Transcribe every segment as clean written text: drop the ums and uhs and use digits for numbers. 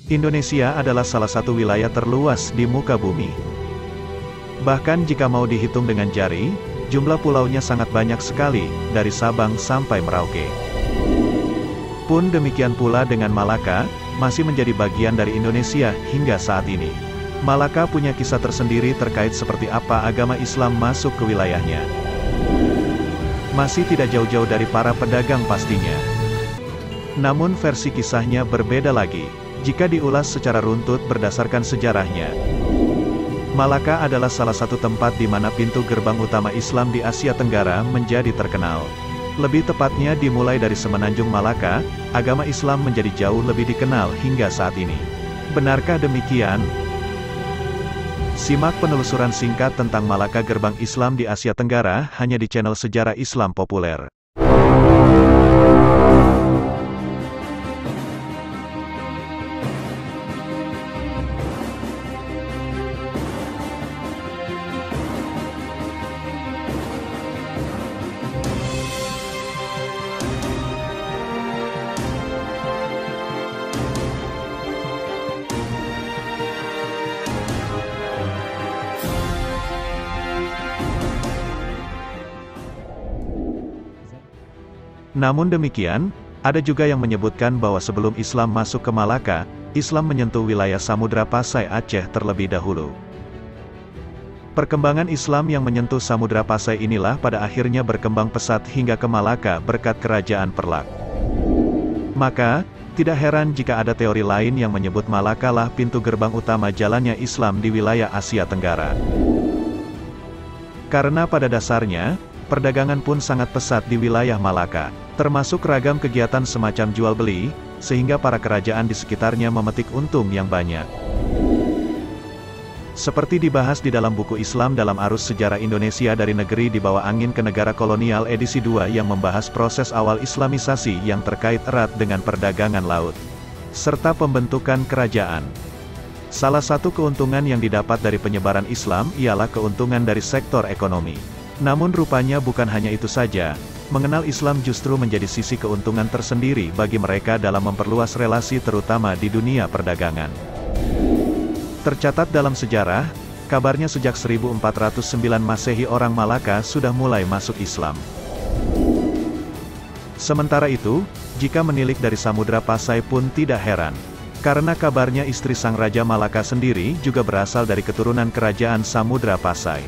Indonesia adalah salah satu wilayah terluas di muka bumi. Bahkan jika mau dihitung dengan jari, jumlah pulaunya sangat banyak sekali, dari Sabang sampai Merauke. Pun demikian pula dengan Malaka, masih menjadi bagian dari Indonesia hingga saat ini. Malaka punya kisah tersendiri terkait seperti apa agama Islam masuk ke wilayahnya. Masih tidak jauh-jauh dari para pedagang pastinya. Namun versi kisahnya berbeda lagi, jika diulas secara runtut berdasarkan sejarahnya. Malaka adalah salah satu tempat di mana pintu gerbang utama Islam di Asia Tenggara menjadi terkenal. Lebih tepatnya dimulai dari Semenanjung Malaka, agama Islam menjadi jauh lebih dikenal hingga saat ini. Benarkah demikian? Simak penelusuran singkat tentang Malaka Gerbang Islam di Asia Tenggara hanya di channel Sejarah Islam Populer. Namun demikian, ada juga yang menyebutkan bahwa sebelum Islam masuk ke Malaka, Islam menyentuh wilayah Samudra Pasai Aceh terlebih dahulu. Perkembangan Islam yang menyentuh Samudra Pasai inilah pada akhirnya berkembang pesat hingga ke Malaka berkat kerajaan Perlak. Maka, tidak heran jika ada teori lain yang menyebut Malaka lah pintu gerbang utama jalannya Islam di wilayah Asia Tenggara. Karena pada dasarnya, perdagangan pun sangat pesat di wilayah Malaka, termasuk ragam kegiatan semacam jual-beli, sehingga para kerajaan di sekitarnya memetik untung yang banyak. Seperti dibahas di dalam buku Islam dalam Arus Sejarah Indonesia dari Negeri di Bawah Angin ke Negara Kolonial edisi 2 yang membahas proses awal Islamisasi yang terkait erat dengan perdagangan laut, serta pembentukan kerajaan. Salah satu keuntungan yang didapat dari penyebaran Islam ialah keuntungan dari sektor ekonomi. Namun rupanya bukan hanya itu saja, mengenal Islam justru menjadi sisi keuntungan tersendiri bagi mereka dalam memperluas relasi terutama di dunia perdagangan. Tercatat dalam sejarah, kabarnya sejak 1409 Masehi orang Malaka sudah mulai masuk Islam. Sementara itu, jika menilik dari Samudra Pasai pun tidak heran. Karena kabarnya istri sang Raja Malaka sendiri juga berasal dari keturunan kerajaan Samudra Pasai.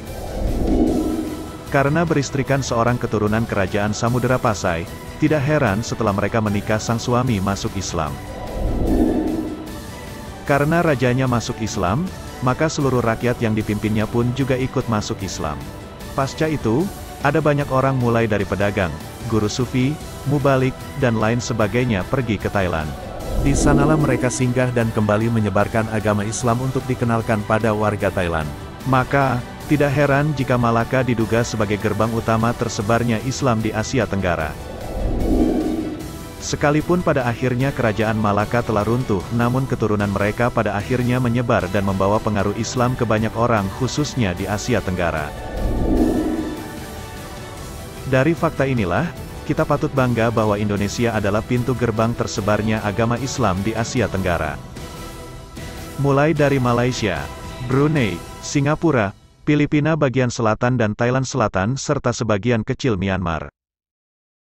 Karena beristrikan seorang keturunan kerajaan Samudra Pasai, tidak heran setelah mereka menikah sang suami masuk Islam. Karena rajanya masuk Islam, maka seluruh rakyat yang dipimpinnya pun juga ikut masuk Islam. Pasca itu, ada banyak orang mulai dari pedagang, guru sufi, mubalik, dan lain sebagainya pergi ke Thailand. Di sanalah mereka singgah dan kembali menyebarkan agama Islam untuk dikenalkan pada warga Thailand. Maka, tidak heran jika Malaka diduga sebagai gerbang utama tersebarnya Islam di Asia Tenggara. Sekalipun pada akhirnya kerajaan Malaka telah runtuh, namun keturunan mereka pada akhirnya menyebar dan membawa pengaruh Islam ke banyak orang khususnya di Asia Tenggara. Dari fakta inilah, kita patut bangga bahwa Indonesia adalah pintu gerbang tersebarnya agama Islam di Asia Tenggara. Mulai dari Malaysia, Brunei, Singapura, Filipina bagian selatan dan Thailand Selatan serta sebagian kecil Myanmar.